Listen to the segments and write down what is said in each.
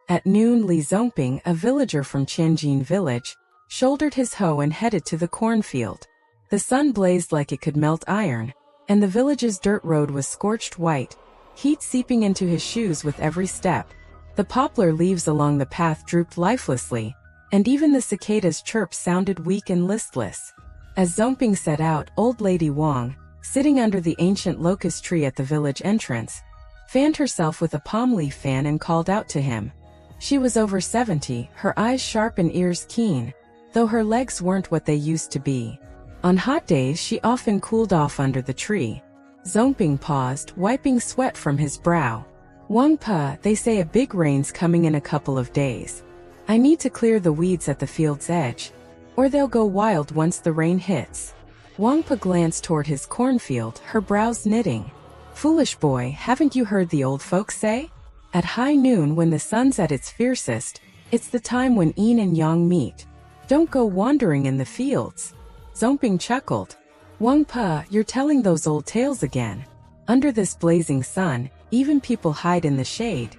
At noon, Li Zongping, a villager from Tianjin village, shouldered his hoe and headed to the cornfield. The sun blazed like it could melt iron, and the village's dirt road was scorched white, heat seeping into his shoes with every step. The poplar leaves along the path drooped lifelessly, and even the cicadas' chirp sounded weak and listless. As Zongping set out, old lady Wang, sitting under the ancient locust tree at the village entrance, fanned herself with a palm leaf fan and called out to him. She was over 70, her eyes sharp and ears keen, though her legs weren't what they used to be. On hot days she often cooled off under the tree. Zongping paused, wiping sweat from his brow. Wang Pa, they say a big rain's coming in a couple of days. I need to clear the weeds at the field's edge, or they'll go wild once the rain hits. Wang Pa glanced toward his cornfield, her brows knitting. Foolish boy, haven't you heard the old folks say? At high noon, when the sun's at its fiercest, it's the time when yin and yang meet. Don't go wandering in the fields. Zongping chuckled. Wang Pa, you're telling those old tales again. Under this blazing sun, even people hide in the shade.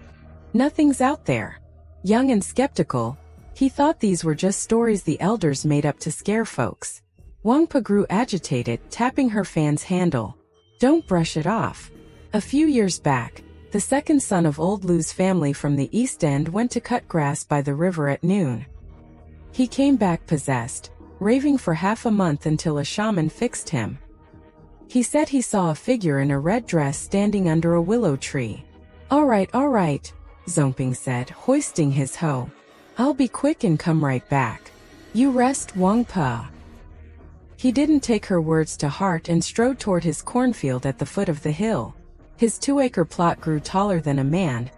Nothing's out there. Young and skeptical, he thought these were just stories the elders made up to scare folks. Wang Pa grew agitated, tapping her fan's handle. Don't brush it off. A few years back, the second son of old Lu's family from the East End went to cut grass by the river at noon. He came back possessed, raving for half a month until a shaman fixed him. He said he saw a figure in a red dress standing under a willow tree. All right, Zongping said, hoisting his hoe. I'll be quick and come right back. You rest, Wang Pa. He didn't take her words to heart and strode toward his cornfield at the foot of the hill. His 2-acre plot grew taller than a man,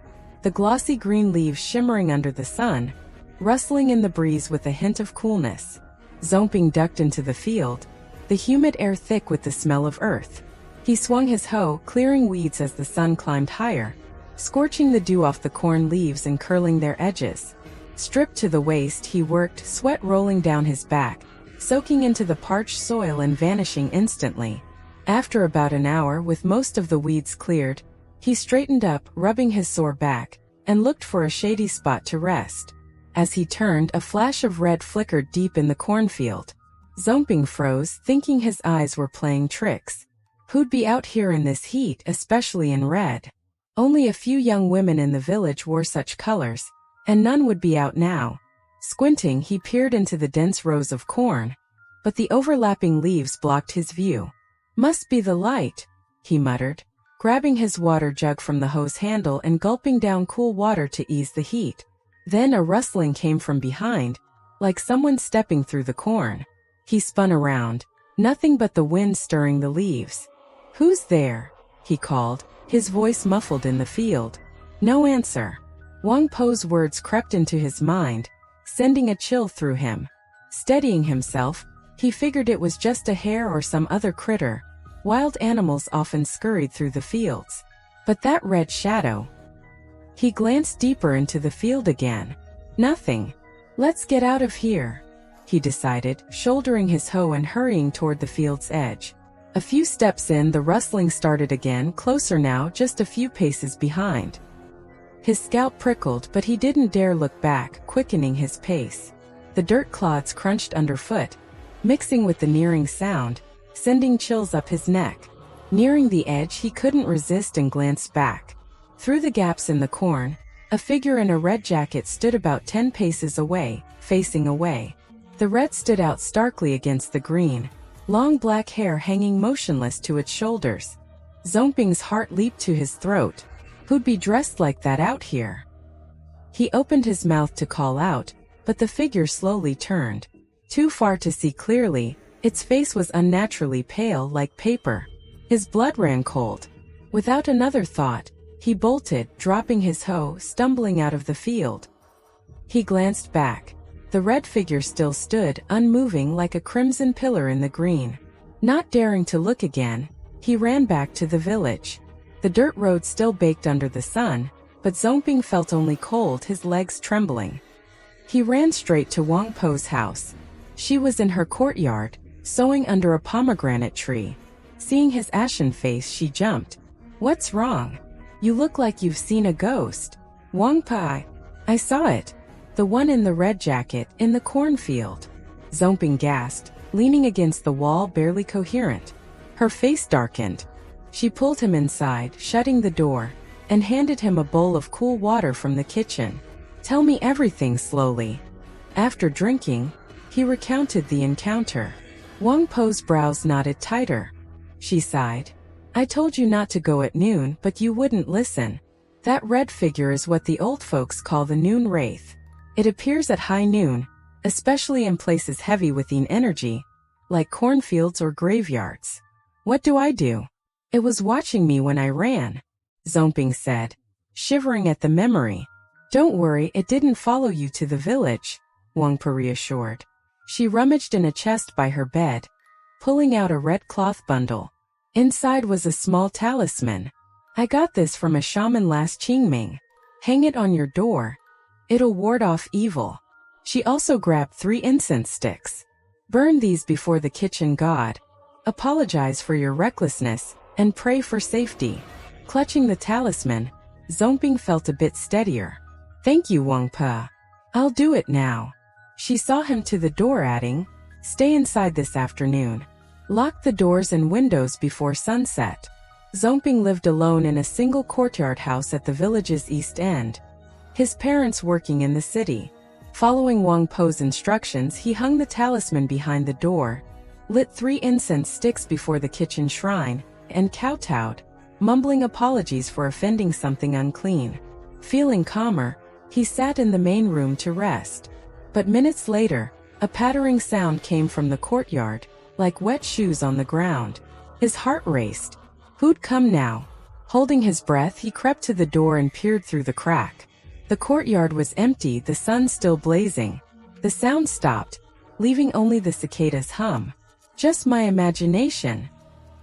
the glossy green leaves shimmering under the sun, rustling in the breeze with a hint of coolness. Zongping ducked into the field, the humid air thick with the smell of earth. He swung his hoe, clearing weeds as the sun climbed higher, scorching the dew off the corn leaves and curling their edges. Stripped to the waist, he worked, sweat rolling down his back, soaking into the parched soil and vanishing instantly. After about an hour, with most of the weeds cleared, he straightened up, rubbing his sore back, and looked for a shady spot to rest. As he turned, a flash of red flickered deep in the cornfield. Zongping froze, thinking his eyes were playing tricks. Who'd be out here in this heat, especially in red? Only a few young women in the village wore such colors, and none would be out now. Squinting, he peered into the dense rows of corn, but the overlapping leaves blocked his view. Must be the light, he muttered, grabbing his water jug from the hose handle and gulping down cool water to ease the heat. Then a rustling came from behind, like someone stepping through the corn. He spun around, nothing but the wind stirring the leaves. Who's there? He called, his voice muffled in the field. No answer. Wang Po's words crept into his mind, sending a chill through him. Steadying himself, he figured it was just a hare or some other critter. Wild animals often scurried through the fields. But that red shadow. He glanced deeper into the field again. Nothing. Let's get out of here, he decided, shouldering his hoe and hurrying toward the field's edge. A few steps in, the rustling started again, closer now, just a few paces behind. His scalp prickled, but he didn't dare look back, quickening his pace. The dirt clods crunched underfoot, mixing with the nearing sound, sending chills up his neck. Nearing the edge, he couldn't resist and glanced back. Through the gaps in the corn, a figure in a red jacket stood about 10 paces away, facing away. The red stood out starkly against the green, long black hair hanging motionless to its shoulders. Zongping's heart leaped to his throat. Who'd be dressed like that out here? He opened his mouth to call out, but the figure slowly turned. Too far to see clearly, its face was unnaturally pale like paper. His blood ran cold. Without another thought, he bolted, dropping his hoe, stumbling out of the field. He glanced back. The red figure still stood, unmoving like a crimson pillar in the green. Not daring to look again, he ran back to the village. The dirt road still baked under the sun, but Zongping felt only cold, his legs trembling. He ran straight to Wang Po's house. She was in her courtyard, sewing under a pomegranate tree. Seeing his ashen face, she jumped. What's wrong? You look like you've seen a ghost. Wang Pa, I saw it. The one in the red jacket, in the cornfield. Zomping gasped, leaning against the wall barely coherent. Her face darkened. She pulled him inside, shutting the door, and handed him a bowl of cool water from the kitchen. Tell me everything slowly. After drinking, he recounted the encounter. Wang Po's brows knotted tighter. She sighed. I told you not to go at noon, but you wouldn't listen. That red figure is what the old folks call the noon wraith. It appears at high noon, especially in places heavy with yin energy, like cornfields or graveyards. What do I do? It was watching me when I ran, Zomping said, shivering at the memory. Don't worry, it didn't follow you to the village, Wang Po reassured. She rummaged in a chest by her bed, pulling out a red cloth bundle. Inside was a small talisman. I got this from a shaman last Qingming. Hang it on your door. It'll ward off evil. She also grabbed 3 incense sticks. Burn these before the kitchen god. Apologize for your recklessness, and pray for safety. Clutching the talisman, Zomping felt a bit steadier. Thank you, Wang Po. I'll do it now. She saw him to the door, adding, stay inside this afternoon. Lock the doors and windows before sunset. Zomping lived alone in a single courtyard house at the village's east end. His parents working in the city. Following Wang Po's instructions, he hung the talisman behind the door, lit 3 incense sticks before the kitchen shrine, and kowtowed, mumbling apologies for offending something unclean. Feeling calmer, he sat in the main room to rest. But minutes later, a pattering sound came from the courtyard, like wet shoes on the ground. His heart raced. Who'd come now? Holding his breath, he crept to the door and peered through the crack. The courtyard was empty, the sun still blazing. The sound stopped, leaving only the cicadas' hum. Just my imagination,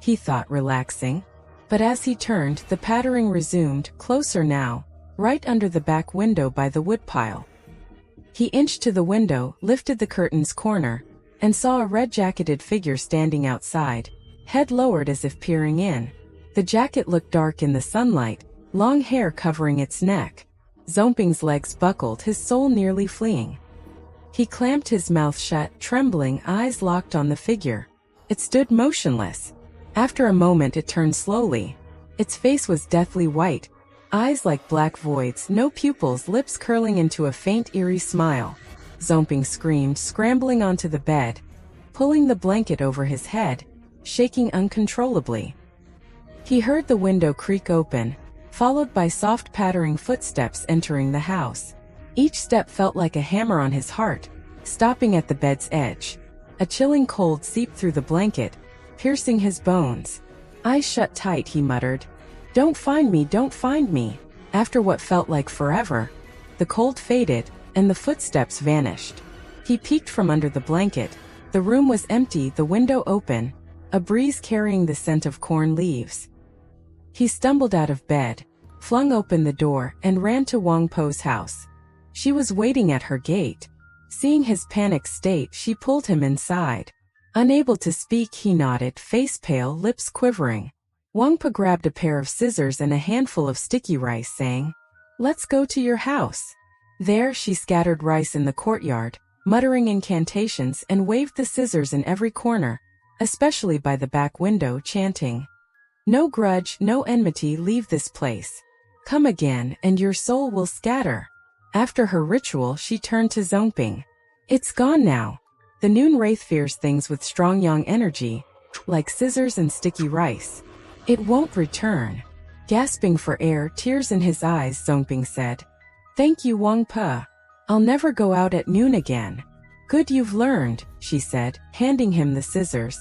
he thought, relaxing. But as he turned, the pattering resumed, closer now, right under the back window by the woodpile. He inched to the window, lifted the curtain's corner, and saw a red-jacketed figure standing outside, head lowered as if peering in. The jacket looked dark in the sunlight, long hair covering its neck. Zomping's legs buckled, his soul nearly fleeing. He clamped his mouth shut, trembling, eyes locked on the figure. It stood motionless. After a moment it turned slowly. Its face was deathly white, eyes like black voids, no pupils, lips curling into a faint, eerie smile. Zomping screamed, scrambling onto the bed, pulling the blanket over his head, shaking uncontrollably. He heard the window creak open, followed by soft pattering footsteps entering the house. Each step felt like a hammer on his heart, stopping at the bed's edge. A chilling cold seeped through the blanket, piercing his bones. Eyes shut tight, he muttered. Don't find me, don't find me. After what felt like forever, the cold faded, and the footsteps vanished. He peeked from under the blanket. The room was empty, the window open, a breeze carrying the scent of corn leaves. He stumbled out of bed, flung open the door, and ran to Wang Po's house. She was waiting at her gate. Seeing his panicked state, she pulled him inside. Unable to speak, he nodded, face pale, lips quivering. Wang Po grabbed a pair of scissors and a handful of sticky rice, saying, "Let's go to your house." There, she scattered rice in the courtyard, muttering incantations, and waved the scissors in every corner, especially by the back window, chanting, "No grudge, no enmity, leave this place. Come again, and your soul will scatter." After her ritual, she turned to Zomping. "It's gone now. The noon wraith fears things with strong yang energy, like scissors and sticky rice. It won't return." Gasping for air, tears in his eyes, Zomping said, "Thank you, Wang Po. I'll never go out at noon again." "Good, you've learned," she said, handing him the scissors.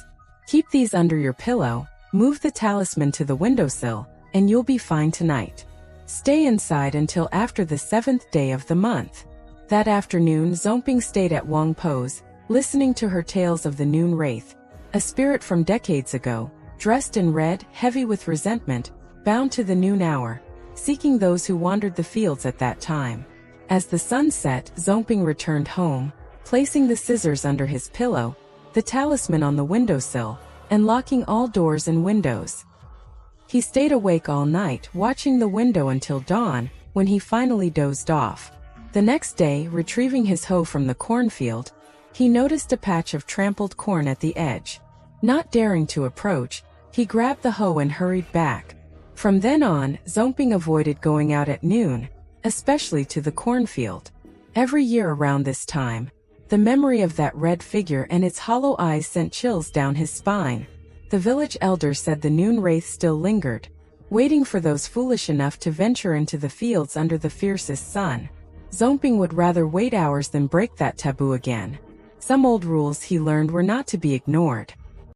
"Keep these under your pillow, move the talisman to the windowsill, and you'll be fine tonight. Stay inside until after the 7th day of the month." That afternoon, Zomping stayed at Wang Po's, listening to her tales of the noon wraith, a spirit from decades ago, dressed in red, heavy with resentment, bound to the noon hour, seeking those who wandered the fields at that time. As the sun set, Zomping returned home, placing the scissors under his pillow, the talisman on the windowsill, and locking all doors and windows. He stayed awake all night, watching the window until dawn, when he finally dozed off. The next day, retrieving his hoe from the cornfield, he noticed a patch of trampled corn at the edge. Not daring to approach, he grabbed the hoe and hurried back. From then on, Zomping avoided going out at noon, especially to the cornfield. Every year around this time, the memory of that red figure and its hollow eyes sent chills down his spine. The village elder said the noon wraith still lingered, waiting for those foolish enough to venture into the fields under the fiercest sun. Zomping would rather wait hours than break that taboo again. Some old rules he learned were not to be ignored.